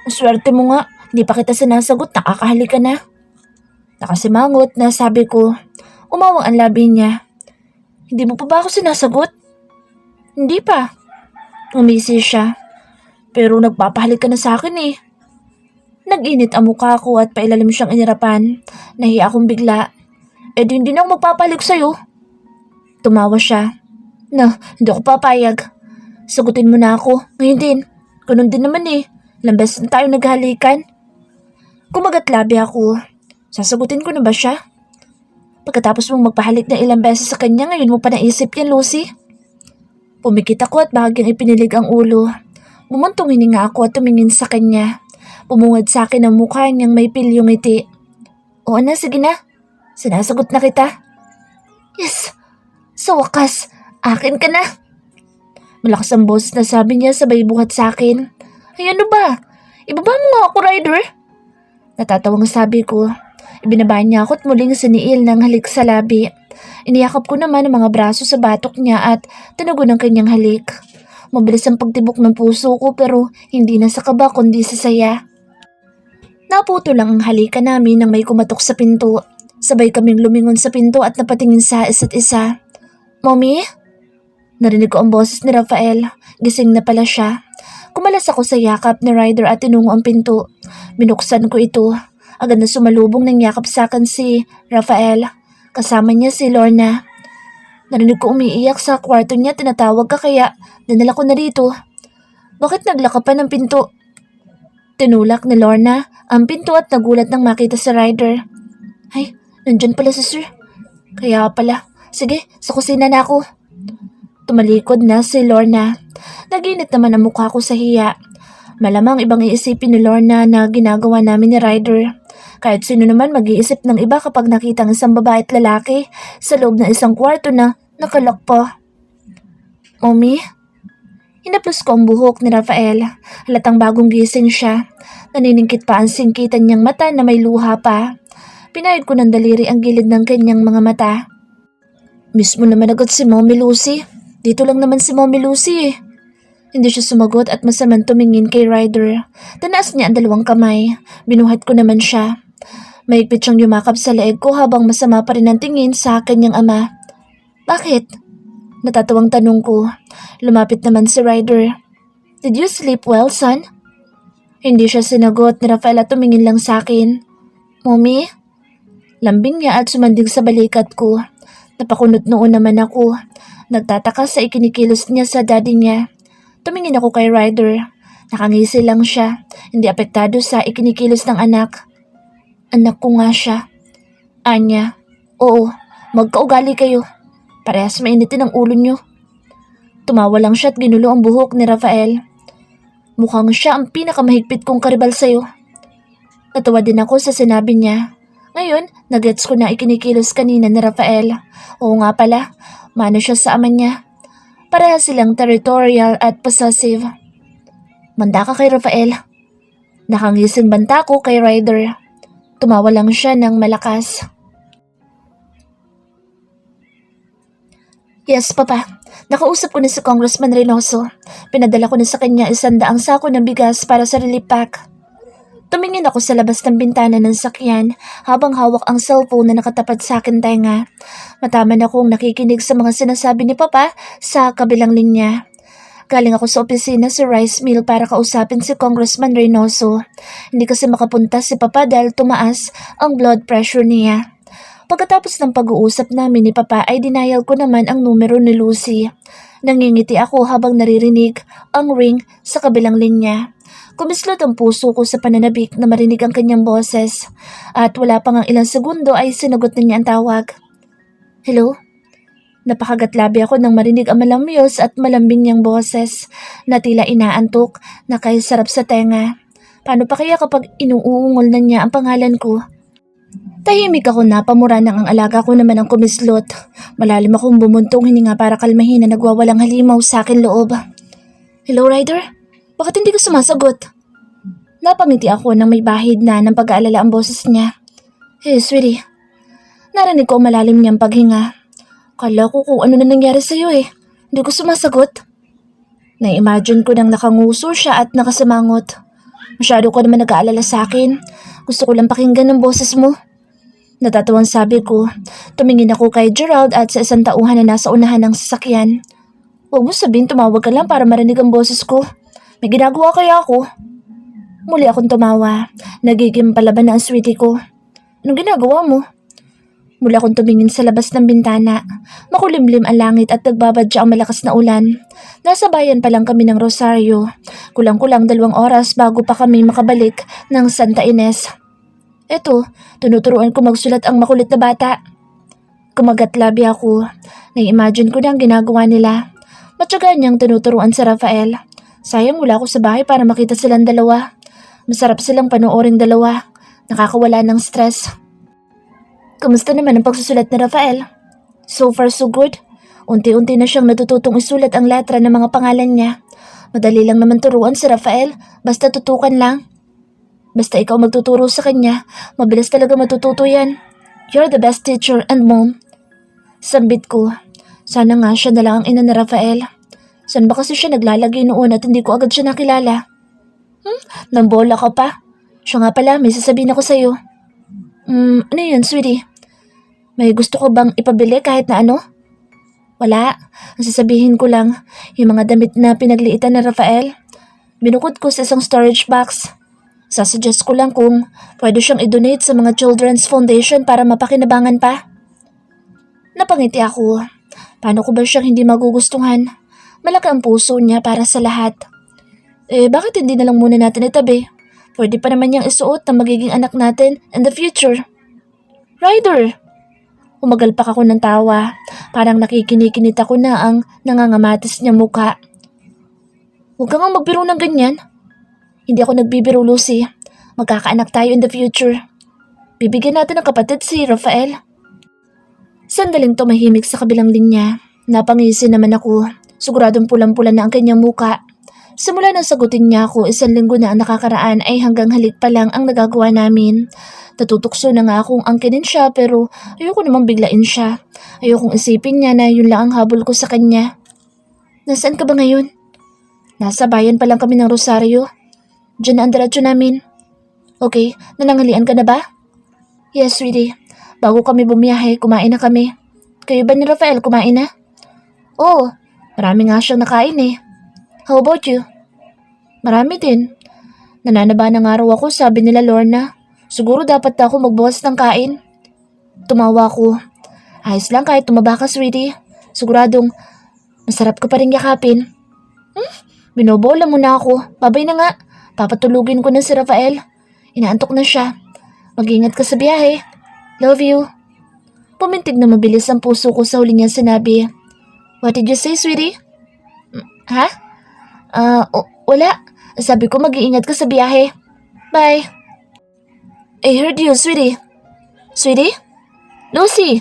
Ang swerte mo nga, hindi pa kita sinasagot, nakakahalik ka na. Nakasimangot na sabi ko, umawang ang labi niya. Hindi mo pa ba ako sinasagot? Hindi pa. Umisi siya. Pero nagpapahalik ka na sa akin eh. Nag-init ang mukha ko at pailalim siyang inirapan. Nahiya akong bigla. Di hindi na ako magpapahalik sa'yo. Tumawa siya. Hindi ako papayag. Sagutin mo na ako. Ngayon din. Ganun din naman eh. Ilang beses na tayo naghalikan. Kumagat labi ako. Sasagutin ko na ba siya? Pagkatapos mong magpahalik na ilang beses sa kanya, ngayon mo pa naisip yan, Lucy? Pumikit ako at bahagyang ipinilig ang ulo. Bumuntong hininga ako at tumingin sa kanya. Pumungad sa akin ang mukha niyang may pilyong ngiti. Oo na, sige na. Sinasagot na kita. Yes! Sa wakas, akin ka na. Malakas ang boses na sabi niya sabay buhat sa akin. Ay ano ba? Ibaba mo nga ako, Ryder. Natatawang sabi ko. Ibinaba niya ako at muling siniil ng halik sa labi. Iniyakap ko naman ang mga braso sa batok niya at tinago ng kanyang halik. Mabilis ang pagtibok ng puso ko pero hindi na sa kaba kundi sa saya. Naputo lang ang halikan namin nang may kumatok sa pinto. Sabay kaming lumingon sa pinto at napatingin sa isa't isa. Mommy? Narinig ko ang boses ni Rafael. Gising na pala siya. Kumalas ako sa yakap ni Ryder at tinungo ang pinto. Binuksan ko ito. Agad na sumalubong ng yakap sa akin si Rafael. Kasama niya si Lorna. Narinig ko umiiyak sa kwarto niya, tinatawag ka kaya dinala ko na dito. Bakit naglaka pa ng pinto? Tinulak ni Lorna ang pinto at nagulat nang makita si Ryder. Ay, nandyan pala si Sir. Kaya pala. Sige, sa kusina na ako. Tumalikod na si Lorna. Naginit naman ang mukha ko sa hiya. Malamang ibang iisipin ni Lorna na ginagawa namin ni Ryder. Kahit sino naman mag-iisip ng iba kapag nakita ng isang babae at lalaki sa loob ng isang kwarto na nakalak pa. Mommy? Hinaplos ko ang buhok ni Rafael. Halatang bagong gising siya. Naniningkit pa ang singkitan niyang mata na may luha pa. Pinahid ko ng daliri ang gilid ng kanyang mga mata. Miss mo naman agad si Mommy Lucy. Dito lang naman si Mommy Lucy eh. Hindi siya sumagot at masamang tumingin kay Ryder. Tanaas niya ang dalawang kamay. Binuhat ko naman siya. Mahigpit siyang yumakap sa leeg ko habang masama pa rin ang tingin sa kanyang ama. Bakit? Natatawang tanong ko. Lumapit naman si Ryder. Did you sleep well, son? Hindi siya sinagot ni Rafael at tumingin lang sa akin. Mommy? Lambing niya at sumanding sa balikat ko. Napakunot noon naman ako. Nagtataka sa ikinikilos niya sa daddy niya. Tumingin ako kay Ryder. Nakangisi lang siya. Hindi apektado sa ikinikilos ng anak. Anak ko nga siya. Anya, oo, magkaugali kayo. Parehas mainitin ang ulo niyo. Tumawa lang siya at ginulo ang buhok ni Rafael. Mukhang siya ang pinakamahigpit kong karibal sa'yo. Natawa din ako sa sinabi niya. Ngayon, nagets ko na ikinikilos kanina ni Rafael. Oo nga pala, mano siya sa ama niya. Parehas silang territorial at possessive. Manda ka kay Rafael. Nakangising banta ko kay Ryder. Tumawa lang siya ng malakas. Yes, Papa. Nakausap ko na si Congressman Reynoso. Pinadala ko na sa kanya 100 sako ng bigas para sa relief pack. Tumingin ako sa labas ng bintana ng sakyan habang hawak ang cellphone na nakatapat sa akin tenga. Mataman akong nakikinig sa mga sinasabi ni Papa sa kabilang linya. Galing ako sa opisina sa rice mill para kausapin si Congressman Reynoso. Hindi kasi makapunta si Papa dahil tumaas ang blood pressure niya. Pagkatapos ng pag-uusap namin ni Papa ay dinayal ko naman ang numero ni Lucy. Nangingiti ako habang naririnig ang ring sa kabilang linya. Kumislot ang puso ko sa pananabik na marinig ang kanyang boses. At wala pang ang ilang segundo ay sinagot na niya ang tawag. Hello? Napakagatlabi ako nang marinig ang malamyos at malambing niyang boses na tila inaantok na sarap sa tenga. Paano pa kaya kapag inuungol na niya ang pangalan ko? Tahimik ako na pamura nang ang alaga ko naman ang kumislot. Malalim akong bumuntong hininga para kalmahin na nagwawalang halimaw sa akin loob. Hello, Ryder? Bakit hindi ka sumasagot? Napangiti ako nang may bahid na ng pag-aalala ang boses niya. Hey, sweetie. Narinig ko malalim niyang paghinga. Kala ko kung ano na nangyari sa'yo eh. Hindi ko sumasagot. Na-imagine ko nang nakanguso siya at nakasamangot. Masyado ka naman nag-aalala sa akin. Gusto ko lang pakinggan ang boses mo. Natatawang sabi ko. Tumingin ako kay Gerald at sa isang tauhan na nasa unahan ng sasakyan. Huwag mo sabihin tumawag ka lang para marinig ang boses ko. May ginagawa kaya ako? Muli akong tumawa. Nagiging palaban na ang sweetie ko. Anong ginagawa mo? Mula akong tumingin sa labas ng bintana. Makulimlim ang langit at nagbabadya ang malakas na ulan. Nasa bayan pa lang kami ng Rosario. Kulang-kulang 2 oras bago pa kami makabalik ng Santa Ines. Eto, tinuturuan ko magsulat ang makulit na bata. Kumagat-labi ako. Nai-imagine ko na ang ginagawa nila. Matyaga niyang tinuturuan si Rafael. Sayang wala ako sa bahay para makita silang dalawa. Masarap silang panooring dalawa. Nakakawala ng stress. Kamusta naman ang pagsusulat ni Rafael? So far so good. Unti-unti na siyang natututong isulat ang letra ng mga pangalan niya. Madali lang naman turuan si Rafael, basta tutukan lang. Basta ikaw magtuturo sa kanya, mabilis talaga matututo yan. You're the best teacher and mom. Sambit ko. Sana nga siya na lang ang ina ni Rafael. Saan ba kasi siya naglalagay noon at hindi ko agad siya nakilala? Nambola ka pa. Siya nga pala, may sasabihin ako sa'yo. Ano yun, sweetie? May gusto ko bang ipabili kahit na ano? Wala. Ang sasabihin ko lang, yung mga damit na pinagliitan ni Rafael, binukod ko sa isang storage box. Sasuggest ko lang kung pwede siyang i-donate sa mga Children's Foundation para mapakinabangan pa. Napangiti ako. Paano ko ba siyang hindi magugustuhan? Malaki ang puso niya para sa lahat. Bakit hindi na lang muna natin itabi? Pwede pa naman niyang isuot na magiging anak natin in the future. Ryder! Umagalpak ako ng tawa. Parang nakikinikinit ako na ang nangangamatis niya mukha. Huwag kang magbiro ng ganyan. Hindi ako nagbibiro, Lucy. Magkakaanak tayo in the future. Bibigyan natin ng kapatid si Rafael. Sandaling tumahimik sa kabilang linya. Napangisi naman ako. Siguradong pulang-pula na ang kanyang muka. Simula nang sagutin niya ako, 1 linggo na ang nakakaraan ay hanggang halik pa lang ang nagagawa namin. Natutukso na nga akong angkinin siya pero ayoko namang biglain siya. Ayokong isipin niya na yun lang ang habol ko sa kanya. Nasaan ka ba ngayon? Nasa bayan pa lang kami ng Rosario. Diyan na ang diretso namin. Okay, nananghalian ka na ba? Yes, sweetie. Bago kami bumiyahe, kumain na kami. Kayo ba ni Rafael kumain na? Oo, marami nga siyang nakain eh. How about you? Marami din. Nananaba na nga raw ako, sabi nila Lorna. Siguro dapat na ako magbawas ng kain. Tumawa ko. Ayos lang kahit tumaba ka, sweetie. Siguradong masarap ka pa rin yakapin. Binobola mo na ako. Babay na nga. Papatulugin ko na si Rafael. Inaantok na siya. Mag-ingat ka sa biyahe. Love you. Pumintig na mabilis ang puso ko sa huli niyang sinabi. What did you say, sweetie? Ha? Wala. Sabi ko mag-iingat ka sa biyahe. Bye. I heard you, sweetie. Sweetie? Lucy!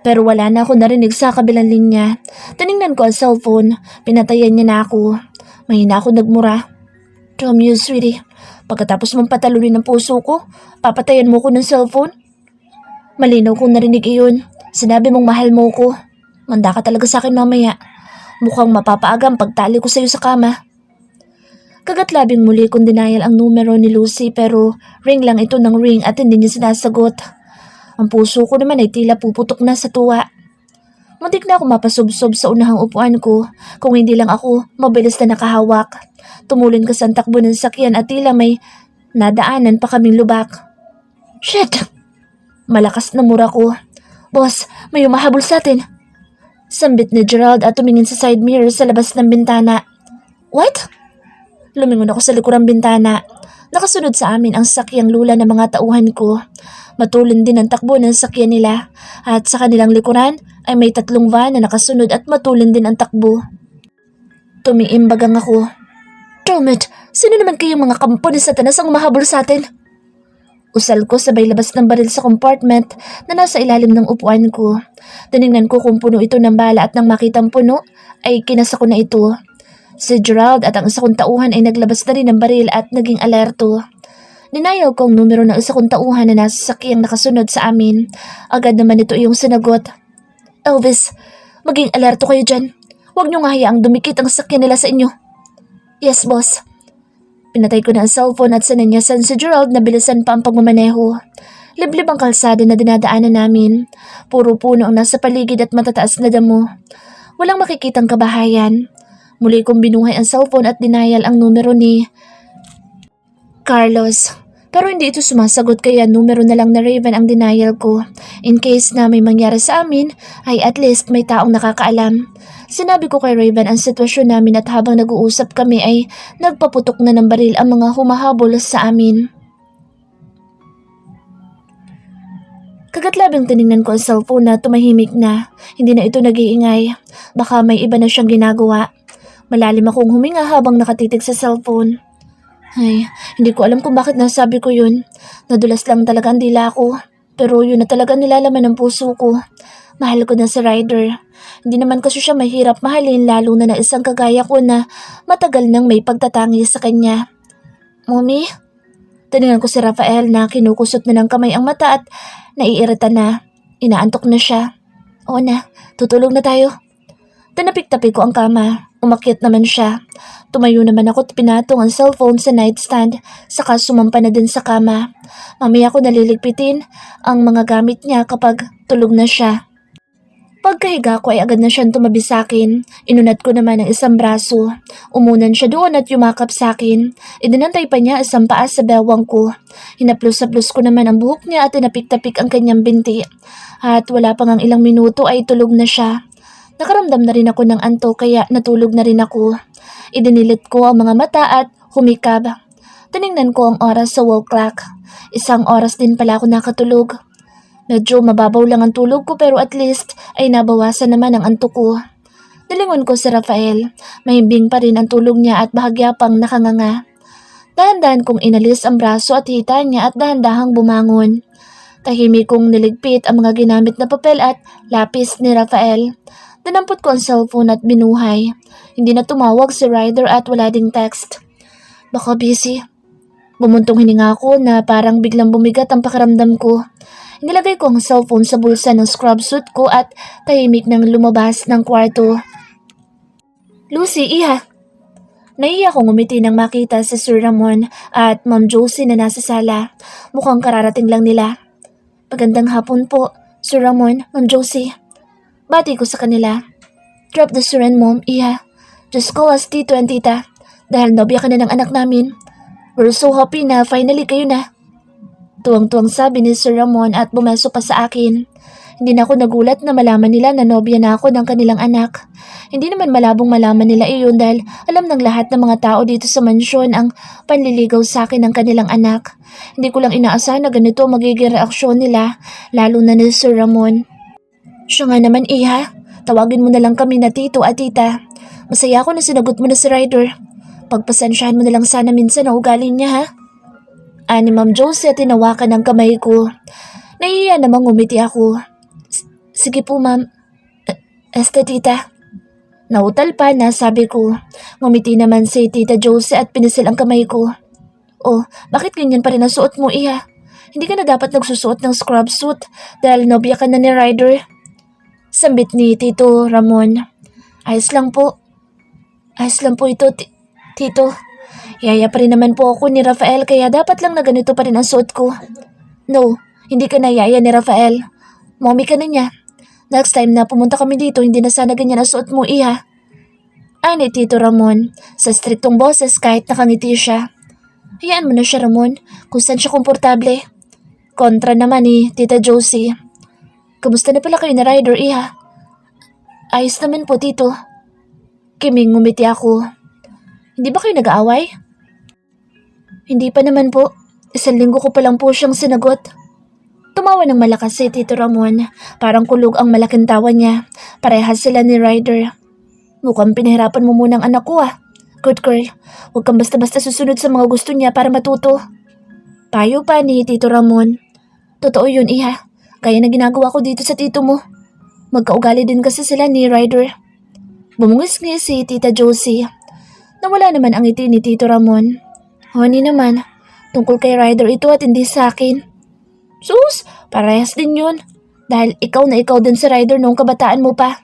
Pero wala na ako narinig sa kabilang linya. Tiningnan ko ang cellphone. Pinatayan niya na ako. Mahina ako nagmura. Damn you, sweetie. Pagkatapos mong patalunin ng puso ko, papatayan mo ko ng cellphone? Malinaw kong narinig iyon. Sinabi mong mahal mo ko. Manda ka talaga sa akin mamaya. Mukhang mapapaagang pagtali ko sa'yo sa kama. Kagatlabing muli kong denial ang numero ni Lucy pero ring lang ito ng ring at hindi niya sinasagot. Ang puso ko naman ay tila puputok na sa tuwa. Muntik na ako mapasubsob sa unahang upuan ko kung hindi lang ako mabilis na nakahawak. Tumulin ka sa takbo ng sakyan at tila may nadaanan pa kaming lubak. Shit! Malakas na mura ko. Boss, may umahabol sa atin. Sambit ni Gerald at tumingin sa side mirror sa labas ng bintana. What? Lumingon ako sa likurang bintana. Nakasunod sa amin ang sakyang lula ng mga tauhan ko. Matulin din ang takbo ng sakyan nila at sa kanilang likuran ay may 3 van na nakasunod at matulin din ang takbo. Tumiimbagang ako. Damn it! Sino naman kayong mga kampo ni Satanas ang umahabol sa atin? Usal ko sabay labas ng baril sa compartment na nasa ilalim ng upuan ko. Tinignan ko kung puno ito ng bala at nang makitang puno ay kinasa ko na ito. Si Gerald at ang isa kong tauhan ay naglabas na rin ng baril at naging alerto. Ninayaw ko ang numero ng isa kong tauhan na nasa sakyang nakasunod sa amin. Agad naman ito iyong sinagot. Elvis, maging alerto kayo dyan. Huwag niyo nga hayaang dumikit ang sakyan nila sa inyo. Yes, boss. Pinatay ko na ang cellphone at sinanyasan si Gerald na bilisan pa ang pagmamaneho. Liblib ang kalsada na dinadaanan namin. Puro puno ang nasa paligid at matataas na damo. Walang makikitang kabahayan. Muli kong binuhay ang cellphone at dinayal ang numero ni Carlos. Pero hindi ito sumasagot kaya numero na lang na Raven ang dinayal ko. In case na may mangyari sa amin, ay at least may taong nakakaalam. Sinabi ko kay Raven ang sitwasyon namin at habang nag-uusap kami ay nagpaputok na ng baril ang mga humahabol sa amin. Kagatlabing tiningnan ko ang cellphone na tumahimik na. Hindi na ito nag-iingay. Baka may iba na siyang ginagawa. Malalim akong huminga habang nakatitig sa cellphone. Ay, hindi ko alam kung bakit nasabi ko yun. Nadulas lang talaga ang dila ko. Pero yun na talaga nilalaman ng puso ko. Mahal ko na si Ryder. Hindi naman kasi siya mahirap mahalin lalo na isang kagaya ko na matagal nang may pagtatangi sa kanya. Mommy? Tinignan ko si Rafael na kinukusot na ng kamay ang mata at naiirita na. Inaantok na siya. Oo na, tutulog na tayo. Tinapik-tapik ko ang kama. Umakyat naman siya. Tumayo naman ako at pinatong ang cellphone sa nightstand, saka sumampa na din sa kama. Mamaya ko naliligpitin ang mga gamit niya kapag tulog na siya. Pagkahiga ko ay agad na siyang tumabi sa akin. Inunat ko naman ang isang braso. Umunan siya doon at yumakap sa akin. Idinantay pa niya isang paa sa bewang ko. Hinaplos-saplos ko naman ang buhok niya at tinapik-tapik ang kanyang binti. At wala pang ang ilang minuto ay tulog na siya. Nakaramdam na rin ako ng antok kaya natulog na rin ako. Idinilit ko ang mga mata at humikab. Tiningnan ko ang oras sa wall clock. 1 oras din pala ako nakatulog. Medyo mababaw lang ang tulog ko pero at least ay nabawasan naman ang antok ko. Nilingon ko si Rafael. Mahimbing pa rin ang tulog niya at bahagya pang nakanganga. Dahan-dahan kong inalis ang braso at hita niya at dahan-dahang bumangon. Tahimik kong niligpit ang mga ginamit na papel at lapis ni Rafael. Dinampot ko ang cellphone at binuhay. Hindi na tumawag si Ryder at wala ding text. Baka busy. Bumuntong hininga ako na parang biglang bumigat ang pakiramdam ko. Nilagay ko ang cellphone sa bulsa ng scrub suit ko at tahimik nang lumabas ng kwarto. Lucy, iha! Naiya akong umiti nang makita si Sir Ramon at Ma'am Josie na nasa sala. Mukhang kararating lang nila. Magandang hapon po, Sir Ramon, Ma'am Josie. Bati ko sa kanila. Drop the siren, Mom, iha. Just call us Tito and Tita. Dahil nobya ka na ng anak namin. We're so happy na finally kayo na. Tuwang-tuwang sabi ni Sir Ramon at bumeso pa sa akin. Hindi na ako nagulat na malaman nila na nobya na ako ng kanilang anak. Hindi naman malabong malaman nila iyon dahil alam ng lahat ng mga tao dito sa mansyon ang panliligaw sa akin ng kanilang anak. Hindi ko lang inaasahan na ganito magiging reaksyon nila, lalo na ni Sir Ramon. Siya nga naman, iha. Tawagin mo na lang kami na Tito at Tita. Masaya ako na sinagot mo na si Ryder. Pagpasensyahan mo na lang sana minsan ang ugali niya, ha? Ani Ma'am Josie at tinawakan ng kamay ko. Naiiya namang umiti ako. Sige po, Ma'am. Tita. Nautal pa na sabi ko. Ngumiti naman si Tita Josie at pinisil ang kamay ko. Oh, bakit ganyan pa rin ang suot mo, iha? Hindi ka na dapat nagsusuot ng scrub suit dahil nobya ka na ni Ryder. Sambit ni Tito Ramon. Ayos lang po. Ayos lang po ito, Tito. Yaya pa rin naman po ako ni Rafael kaya dapat lang na ganito pa rin ang suot ko. No, hindi ka na yaya ni Rafael. Mommy ka na niya. Next time na pumunta kami dito, hindi na sana ganyan ang suot mo, iha. Ay ni Tito Ramon, sa striktong boses kahit nakangiti siya. Hayaan mo na siya, Ramon, kung saan siya komportable. Kontra naman ni Tita Josie. Kamusta na pala kayo na Ryder, iha? Ayos naman po, Tito. Kiming ngumiti ako. Hindi ba kayo nag-aaway? Hindi pa naman po. 1 linggo ko pa lang po siyang sinagot. Tumawa ng malakas si Tito Ramon. Parang kulog ang malaking tawa niya. Parehas sila ni Ryder. Mukhang pinahirapan mo muna ang anak ko, ah. Good girl. Huwag kang basta-basta susunod sa mga gusto niya para matuto. Payo pa ni Tito Ramon. Totoo yun, iha. Gaya na ginagawa ko dito sa tito mo. Magkaugali din kasi sila ni Ryder. Bumungis-ngis si Tita Josie. Nawala naman ang ngiti ni Tito Ramon. Honey naman, tungkol kay Ryder ito at hindi sa akin. Sus, parehas din yun. Dahil ikaw na ikaw din si Ryder noong kabataan mo pa.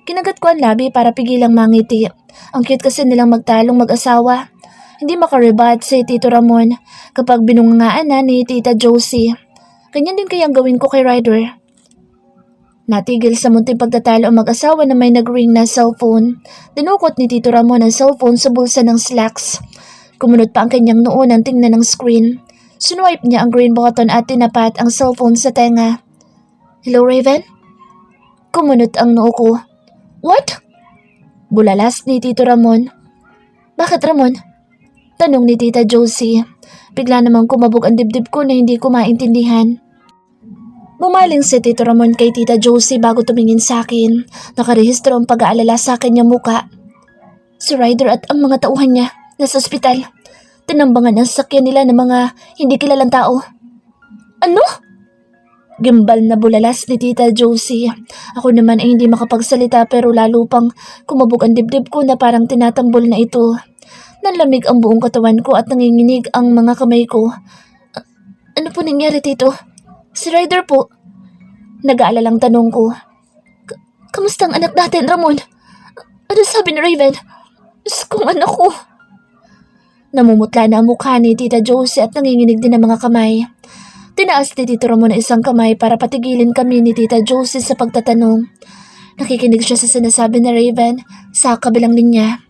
Kinagat ko ang labi para pigilang mangiti. Ang cute kasi nilang magtalong mag-asawa. Hindi makarebat si Tito Ramon kapag binungangaan na ni Tita Josie. Ganyan din kayang gawin ko kay Ryder. Natigil sa munting pagtatalo ang mag-asawa na may nag-ring na cellphone. Dinukot ni Tito Ramon ang cellphone sa bulsa ng slacks. Kumunot pa ang kanyang noo nang tingnan ng screen. Sinwipe niya ang green button at tinapat ang cellphone sa tenga. Hello, Raven? Kumunot ang noo ko. What? Bulalas ni Tito Ramon. Bakit, Ramon? Tanong ni Tita Josie. Bigla namang kumabog ang dibdib ko na hindi ko maintindihan. Bumaling si Tito Ramon kay Tita Josie bago tumingin sa akin. Nakarehistro ang pag-aalala sa kanyang muka. Si Ryder at ang mga tauhan niya nasa ospital. Tinambangan ang sakyan nila ng mga hindi kilalang tao. Ano? Gimbal na bulalas ni Tita Josie. Ako naman ay hindi makapagsalita pero lalo pang kumabog ang dibdib ko na parang tinatambol na ito. Nanlamig ang buong katawan ko at nanginginig ang mga kamay ko. Ano po nangyari, Tito? Si Ryder po. Nag-aalalang tanong ko. Kamusta ang anak natin, Ramon? Ano sabi ni Raven? Diyos kong anak ko. Namumutla na ang mukha ni Tita Josie at nanginginig din ang mga kamay. Tinaas ni Tito Ramon ang isang kamay para patigilin kami ni Tita Josie sa pagtatanong. Nakikinig siya sa sinasabi ni Raven sa kabilang linya.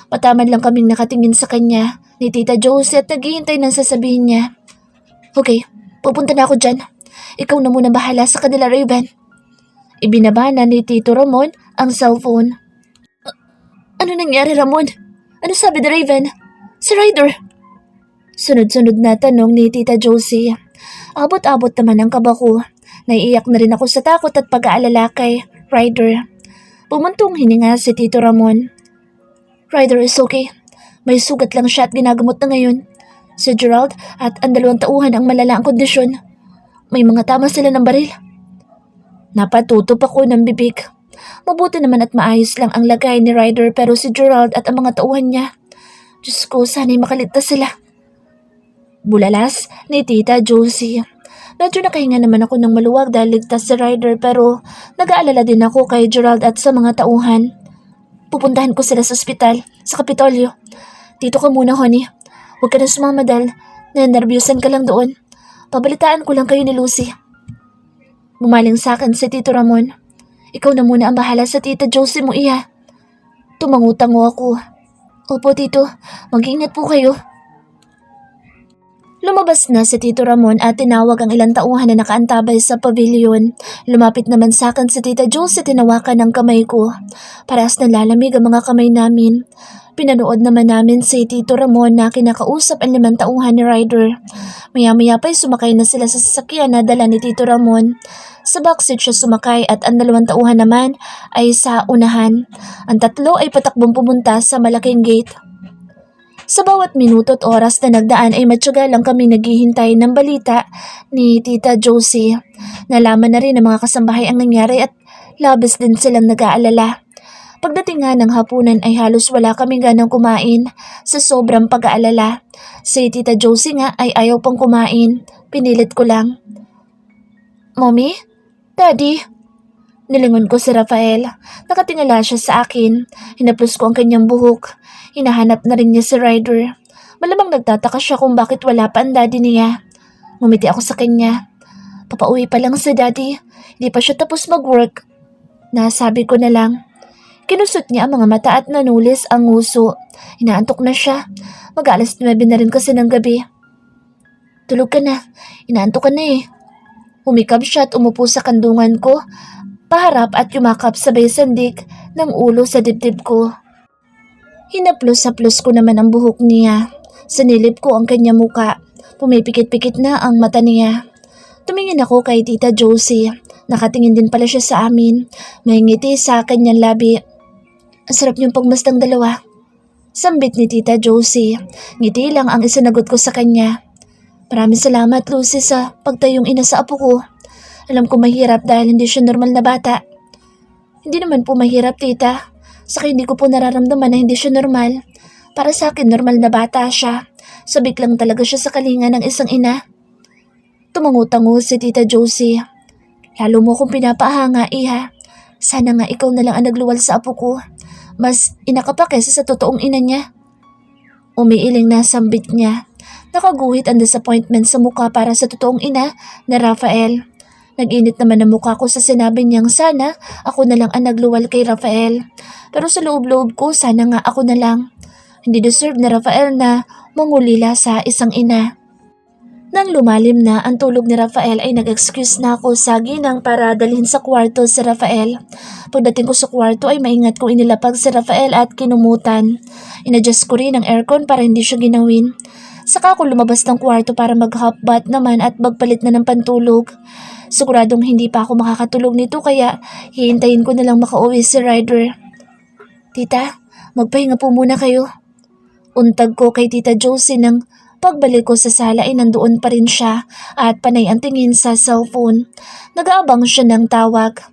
Pataman lang kaming nakatingin sa kanya ni Tita Josie at naghihintay ng sasabihin niya. Okay, pupunta na ako dyan. Ikaw na muna bahala sa kanila, Raven. Ibinaba na ni Tito Ramon ang cellphone. Ano nangyari, Ramon? Ano sabi ni Raven? Si Ryder? Sunod-sunod na tanong ni Tita Josie. Abot-abot naman ang kaba ko. Naiiyak na rin ako sa takot at pag-aalala kay Ryder. Pumuntong hininga si Tito Ramon. Ryder is okay. May sugat lang siya at ginagamot na ngayon. Si Gerald at ang 2 tauhan ang malala ang kondisyon. May mga tama sila ng baril. Napatuto pa ko ng bibig. Mabuti naman at maayos lang ang lagay ni Ryder pero si Gerald at ang mga tauhan niya. Diyos ko, sana'y makaligtas sila. Bulalas ni Tita Josie. Medyo nakahinga naman ako ng maluwag dahil ligtas si Ryder pero nag-aalala din ako kay Gerald at sa mga tauhan. Pupuntahan ko sila sa ospital, sa Kapitolyo. Dito ka muna, honey. Huwag ka na sumama dahil nanervyusan ka lang doon. Pabalitaan ko lang kayo ni Lucy. Bumaling sa akin si Tito Ramon. Ikaw na muna ang bahala sa Tita Josie mo, iya. Tumangutango ako. Opo, Tito. Mag-iingat po kayo. Lumabas na si Tito Ramon at tinawag ang ilang tauhan na nakaantabay sa pavilion. Lumapit naman sa akin si Tita Josie, tinawakan ng kamay ko. Parehas na lalamig ang mga kamay namin. Pinanood naman namin si Tito Ramon na kinakausap ang 5 tauhan ni Ryder. Maya-maya pa'y sumakay na sila sa sasakyan na dala ni Tito Ramon. Sa backseat siya sumakay at ang 2 tauhan naman ay sa unahan. Ang 3 ay patakbong pumunta sa malaking gate. Sa bawat minuto at oras na nagdaan ay matyaga lang kami naghihintay ng balita ni Tita Josie. Nalaman na rin ng mga kasambahay ang nangyari at labis din silang nag-aalala. Pagdating nga ng hapunan ay halos wala kaming ganang kumain sa sobrang pag-aalala. Si Tita Josie nga ay ayaw pang kumain. Pinilit ko lang. Mommy? Daddy? Nilingon ko si Rafael. Nakatingala siya sa akin. Hinaplos ko ang kanyang buhok. Hinahanap na rin niya si Ryder. Malamang nagtataka siya kung bakit wala pa ang daddy niya. Ngumiti ako sa kanya. Papauwi pa lang si daddy. Hindi pa siya tapos mag-work. Nasabi ko na lang. Kinusot niya ang mga mata at nanulis ang nguso. Inaantok na siya. Mag-alas 9 na rin kasi ng gabi. Tulog ka na. Inaantok ka na eh. Humikab siya at umupo sa kandungan ko. Paharap at yumakap sabay sandik ng ulo sa dibdib ko. Hinaplos-haplos ko naman ang buhok niya. Sinilip ko ang kanya muka. Pumipikit-pikit na ang mata niya. Tumingin ako kay Tita Josie. Nakatingin din pala siya sa amin. May ngiti sa kanyang labi. Ang sarap niyong pagmastang dalawa. Sambit ni Tita Josie. Ngiti lang ang isinagot ko sa kanya. Maraming salamat, Lucy, sa pagtayong ina sa apo ko. Alam ko mahirap dahil hindi siya normal na bata. Hindi naman po mahirap, tita. Saka hindi ko po nararamdaman na hindi siya normal. Para sa akin, normal na bata siya. Sabik lang talaga siya sa kalinga ng isang ina. Tumango-tango si Tita Josie. Lalo mo kong pinapahanga, iha. Sana nga ikaw na lang ang nagluwal sa apo ko. Mas ina ka pa kesa sa totoong ina niya. Umiiling na sambit niya. Nakaguhit ang disappointment sa mukha para sa totoong ina na Rafael. Nag-init naman ang mukha ko sa sinabi niyang sana ako na lang ang nagluwal kay Rafael. Pero sa loob-loob ko sana nga ako na lang. Hindi deserve na Rafael na mangulila sa isang ina. Nang lumalim na ang tulog ni Rafael ay nag-excuse na ako sa ginang para dalhin sa kwarto si Rafael. Pagdating ko sa kwarto ay maingat kong inilapag si Rafael at kinumutan. Inadjust ko rin ang aircon para hindi siya ginawin. Saka ako lumabas ng kwarto para mag-hot bath naman at magpalit na ng pantulog. Siguradong hindi pa ako makakatulog nito kaya hihintayin ko na lang makauwi si Ryder. Tita, magpahinga po muna kayo. Untag ko kay Tita Josie nang pagbalik ko sa sala ay nandoon pa rin siya at panay ang tingin sa cellphone. Nag-aabang siya ng tawag.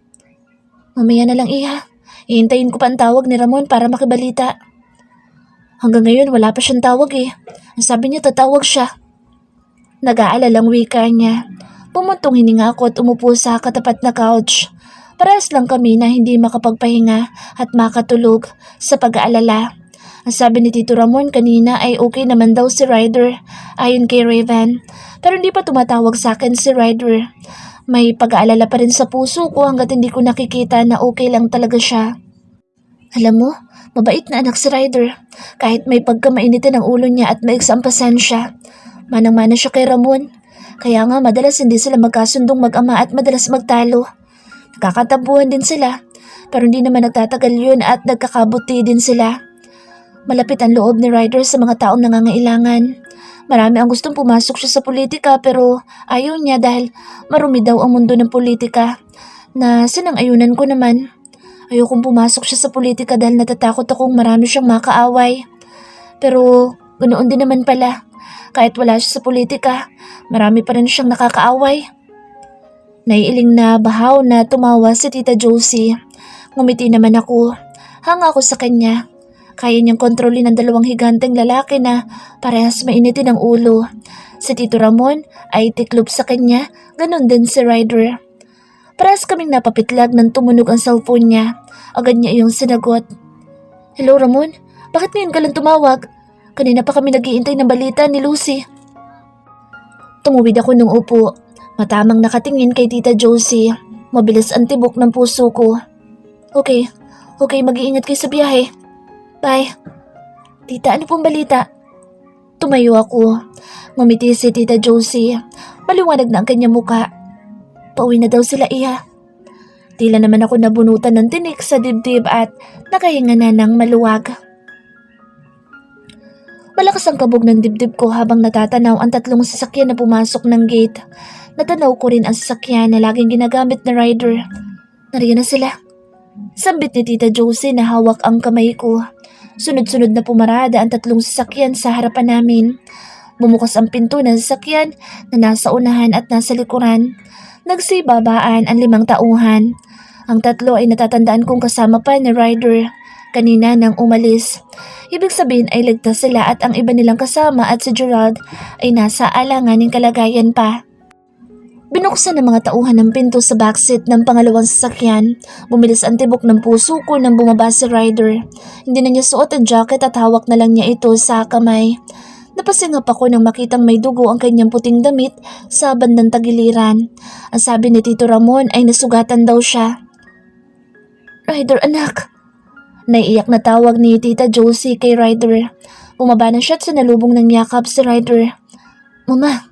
Mamaya na lang iha. Hihintayin ko pa ang tawag ni Ramon para makibalita. Hanggang ngayon wala pa siyang tawag eh. Ang sabi niya tatawag siya. Nag-aalalang wika niya. Pumuntong hininga ako at umupo sa katapat na couch. Parehas lang kami na hindi makapagpahinga at makatulog sa pag-aalala. Ang sabi ni Tito Ramon kanina ay okay naman daw si Ryder ayon kay Raven. Pero hindi pa tumatawag sa akin si Ryder. May pag-aalala pa rin sa puso ko hanggat hindi ko nakikita na okay lang talaga siya. Alam mo, mabait na anak si Ryder. Kahit may pagkamainitin ang ulo niya at maiks ang pasensya. Manang-mana siya kay Ramon. Kaya nga madalas hindi sila magkasundong mag-ama at madalas magtalo. Nakakatampuhan din sila. Pero hindi naman nagtatagal yun at nagkakabuti din sila. Malapit ang loob ni Ryder sa mga taong nangangailangan. Marami ang gustong pumasok siya sa politika pero ayaw niya dahil marumi daw ang mundo ng politika. Na sinang-ayunan ko naman. Ayokong pumasok siya sa politika dahil natatakot akong marami siyang makaaway. Pero ganoon din naman pala. Kahit wala siya sa politika, marami pa rin siyang nakakaaway. Naiiling na bahaw na tumawa si Tita Josie. Ngumiti naman ako. Hanga ako sa kanya. Kaya niyang kontrolin ang dalawang higanteng lalaki na parehas mainitin ang ulo. Si Tito Ramon ay tiklop sa kanya, ganun din si Ryder. Parehas kaming napapitlag nang tumunog ang cellphone niya. Agad niya iyong sinagot. Hello Ramon, bakit ngayon ka lang tumawag? Kanina pa kami nag-iintay ng balita ni Lucy. Tumuwid ako ng upo, matamang nakatingin kay Tita Josie. Mabilis ang tibok ng puso ko. Okay, mag-iingat kayo sa biyahe. Bye. Tita, ano pong balita? Tumayo ako. Ngumiti si Tita Josie. Maliwanag na ang kanyang muka. Pauwi na daw sila iha. Tila naman ako nabunutan ng tinik sa dibdib at nakahinga na ng maluwag. Malakas ang kabog ng dibdib ko habang natatanaw ang tatlong sasakyan na pumasok ng gate. Natanaw ko rin ang sasakyan na laging ginagamit na Ryder. Nariyan na sila. Sambit ni Tita Josie na hawak ang kamay ko. Sunod-sunod na pumarada ang tatlong sasakyan sa harapan namin. Bumukas ang pinto ng sasakyan na nasa unahan at nasa likuran. Nagsibabaan ang 5 tauhan. Ang tatlo ay natatandaan kong kasama pa ni Ryder kanina nang umalis. Ibig sabihin ay ligtas sila at ang iba nilang kasama at si Gerald ay nasa alanganing kalagayan pa. Binuksan ng mga tauhan ng pinto sa backseat ng pangalawang sasakyan. Bumilis ang tibok ng puso ko nang bumaba si Ryder. Hindi na niya suot ang jacket at hawak na lang niya ito sa kamay. Napasingap ako nang makitang may dugo ang kanyang puting damit sa bandang tagiliran. Ang sabi ni Tito Ramon ay nasugatan daw siya. Ryder anak! Naiiyak na tawag ni Tita Josie kay Ryder. Bumaba na siya at sinalubong ng yakap si Ryder. Mama!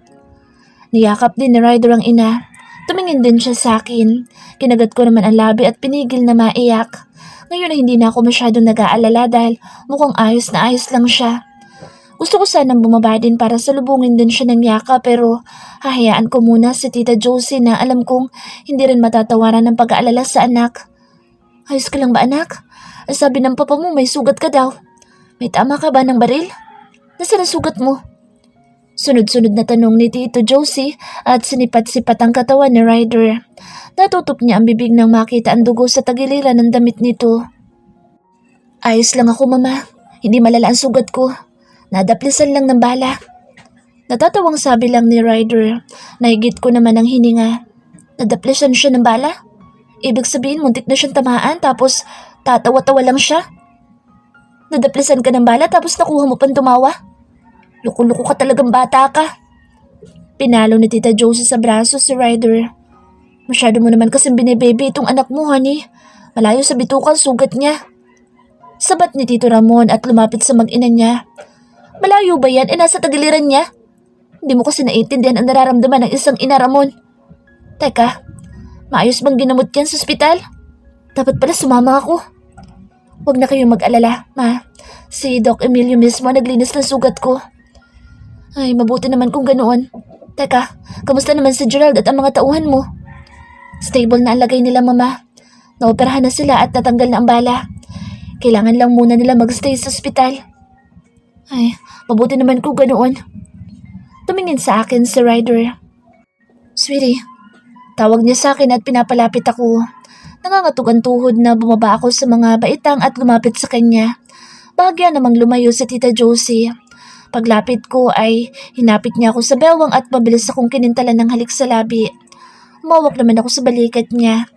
Niyakap din ni Ryder ang ina. Tumingin din siya sa akin. Kinagat ko naman ang labi at pinigil na maiyak. Ngayon ay hindi na ako masyadong nag-aalala dahil mukhang ayos na ayos lang siya. Gusto ko sanang bumaba din para salubungin din siya ng yaka pero hahayaan ko muna si Tita Josie na alam kong hindi rin matatawaran ng pag-aalala sa anak. Ayos ka lang ba anak? Ang sabi ng papa mo may sugat ka daw. May tama ka ba ng baril? Nasaan ang sugat mo? Sunod-sunod na tanong ni Tito Josie at sinipat-sipat ang katawan ni Ryder. Natutop niya ang bibig nang makita ang dugo sa tagiliran ng damit nito. Ayos lang ako mama, hindi malala ang sugat ko. Nadaplisan lang ng bala. Natatawang sabi lang ni Ryder. Nahigit ko naman ang hininga. Nadaplisan siya ng bala? Ibig sabihin muntik na siyang tamaan tapos tatawa-tawa lang siya? Nadaplisan ka ng bala tapos nakuha mo pang tumawa? Loko-loko ka talagang bata ka. Pinalo ni Tita Josie sa braso si Ryder. Masyado mo naman kasing binibebe itong anak mo, honey. Malayo sa bitukan sugat niya. Sabat ni Tito Ramon at lumapit sa mag-ina niya. Malayo ba yan? Nasa tagiliran niya? Hindi mo kasi naiintindihan ang nararamdaman ng isang ina, Ramon. Teka, maayos bang ginamot yan sa ospital? Dapat pala sumama ako. Huwag na kayong mag-alala, ma. Si Doc Emilio mismo naglinis ng sugat ko. Ay, mabuti naman kung ganoon. Teka, kamusta naman si Gerald at ang mga tauhan mo? Stable na ang lagay nila, mama. Naoperahan na sila at natanggal na ang bala. Kailangan lang muna nila magstay sa ospital. Ay, mabuti naman kung ganoon. Tumingin sa akin si Ryder. Sweetie, tawag niya sa akin at pinapalapit ako. Nangangatog ang tuhod na bumaba ako sa mga baitang at lumapit sa kanya. Bahagya namang lumayo si Tita Josie. Paglapit ko ay hinapit niya ako sa bewang at mabilis akong kinintalan ng halik sa labi. Umawak naman ako sa balikat niya.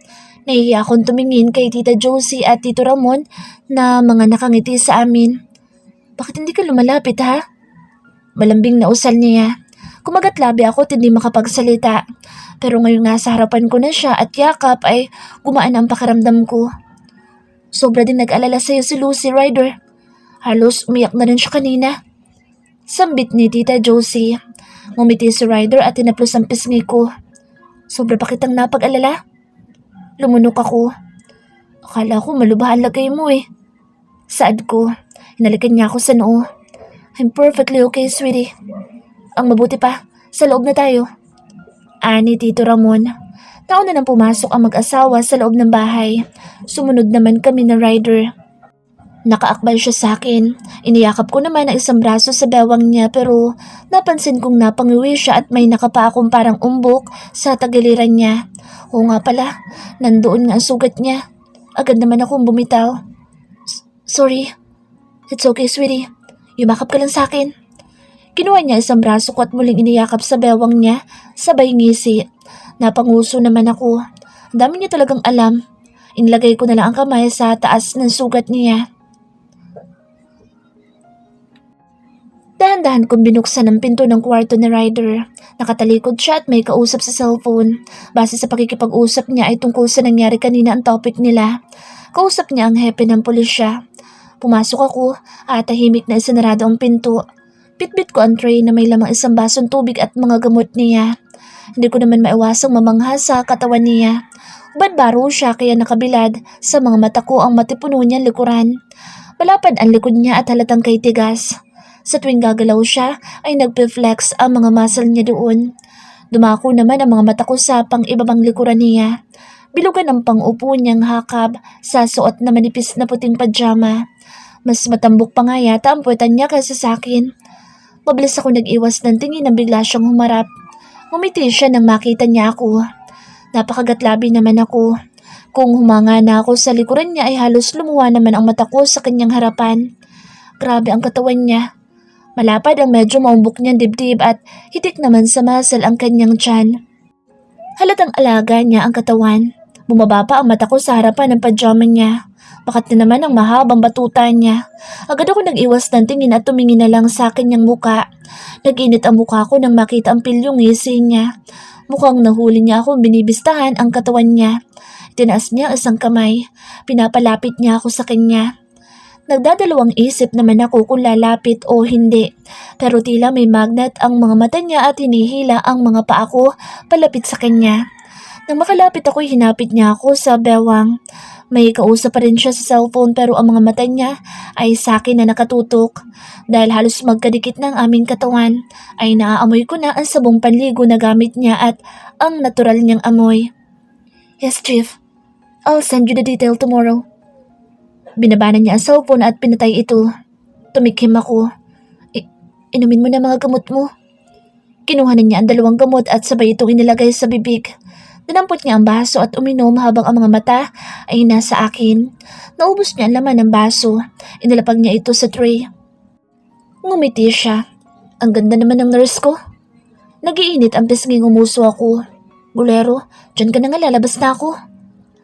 Nahihiya akong tumingin kay Tita Josie at Tito Ramon na mga nakangiti sa amin. Bakit hindi ka lumalapit, ha? Malambing na usal niya. Kumagat labi ako at hindi makapagsalita. Pero ngayon nga sa harapan ko na siya at yakap ay gumaan ang pakiramdam ko. Sobra din nag-alala sa'yo si Lucy, Ryder. Halos umiyak na rin siya kanina. Sambit ni Tita Josie. Ngumiti si Ryder at tinaplos ang pisngi ko. Sobra pa kitang napag-alala? Lumunok ako. Akala ko malubahan lagay mo eh. Saad ko. Hinalikan niya ako sa noo. I'm perfectly okay, sweetie. Ang mabuti pa, sa loob na tayo. Ani Tito Ramon. Nauna nang pumasok ang mag-asawa sa loob ng bahay. Sumunod naman kami na Ryder. Nakaakbay siya sa akin. Iniyakap ko naman ang isang braso sa bewang niya pero napansin kong napangiwi siya at may nakapa akong parang umbok sa tagiliran niya. Oo nga pala, nandoon nga ang sugat niya. Agad naman akong bumitaw. Sorry. It's okay, sweetie. Yumakap ka lang sa akin. Kinuha niya isang braso ko at muling iniyakap sa bewang niya, sabay ngisi. Napanguso naman ako. Ang dami niya talagang alam. Inilagay ko na lang ang kamay sa taas ng sugat niya. Dahan-dahan kong binuksan ang pinto ng kwarto ni Ryder. Nakatalikod siya at may kausap sa cellphone. Base sa pakikipag-usap niya ay tungkol sa nangyari kanina ang topic nila. Kausap niya ang hepe ng pulisya. Pumasok ako at tahimik na isinarado ang pinto. Bitbit ko ang tray na may lamang isang basong tubig at mga gamot niya. Hindi ko naman maiwasang mamangha sa katawan niya. Badbaro siya kaya nakabilad sa mga mata ko ang matipuno niyang likuran. Malapad ang likod niya at halatang kay tigas. Sa tuwing gagalaw siya ay nagpe-flex ang mga muscle niya doon. Dumako naman ang mga mata ko sa pang-ibabang likuran niya. Bilugan ang pang-upo niyang hakab sa suot na manipis na puting pajama. Mas matambok pa nga yata ang puwetan niya kaysa sa akin. Mabilis ako nag-iwas ng tingin nang bigla siyang humarap. Ngumiti siya nang makita niya ako. Napakagatlabi naman ako. Kung humanga na ako sa likuran niya ay halos lumuwa naman ang mata ko sa kanyang harapan. Grabe ang katawan niya. Malapad ang medyo maumbok niyang dibdib at hitik naman sa muscle ang kanyang tiyan. Halatang alaga niya ang katawan. Bumaba pa ang mata ko sa harapan ng pajama niya. Bakat na naman ang mahabang batuta niya. Agad ako nag-iwas ng tingin at tumingin na lang sa kanyang muka. Nag-init ang muka ko nang makita ang pilyong ngisi niya. Mukhang nahuli niya akong binibistahan ang katawan niya. Tinaas niya isang kamay. Pinapalapit niya ako sa kanya. Nagdadalawang isip naman ako kung lalapit o hindi. Pero tila may magnet ang mga mata niya at hinihila ang mga paa ko palapit sa kanya. Nang makalapit ako, hinapit niya ako sa bewang. May kausap pa rin siya sa cellphone pero ang mga mata niya ay sa akin na nakatutok. Dahil halos magkadikit ng aming katawan, ay naaamoy ko na ang sabong panligo na gamit niya at ang natural niyang amoy. Yes, Chief. I'll send you the detail tomorrow. Binabanan niya ang cellphone at pinatay ito. Tumikim ako. Inumin mo na mga gamot mo. Kinuha na niya ang 2 gamot at sabay itong inilagay sa bibig. Dinampot niya ang baso at uminom habang ang mga mata ay nasa akin. Naubos niya ang laman ng baso. Inilapag niya ito sa tray. Ngumiti siya. Ang ganda naman ng nurse ko. Nagiinit ang pisnging umuso ako. Bulero, dyan ka na nga, lalabas na ako.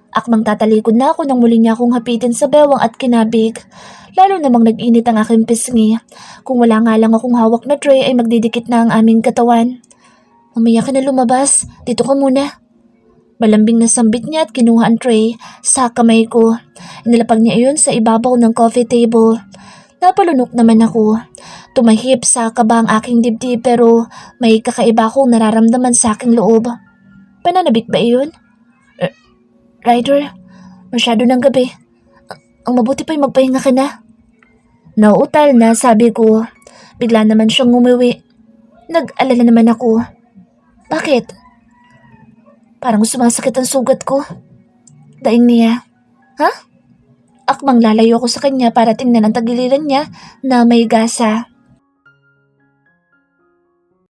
Akmang tatalikod na ako nang muli niya akong hapitin sa bewang at kinabig. Lalo namang nag-init ang aking pisngi. Kung wala nga lang akong hawak na tray ay magdidikit na ang aming katawan. Mamaya ka na lumabas. Dito ka muna. Malambing na sambit niya at kinuha ang tray sa kamay ko. Inilapag niya iyon sa ibabaw ng coffee table. Napalunok naman ako. Tumahip sa kaba ang aking dibdib pero may kakaiba akong nararamdaman sa aking loob. Pananabik ba iyon? Ryder, masyado ng gabi. Ang mabuti pa'y magpahinga ka na. Nauutal na sabi ko. Bigla naman siyang umuwi. Nag-alala naman ako. Bakit? Parang sumasakit ang sugat ko. Daing niya. Ha? Akmang lalayo ako sa kanya para tingnan ang tagiliran niya na may gasa.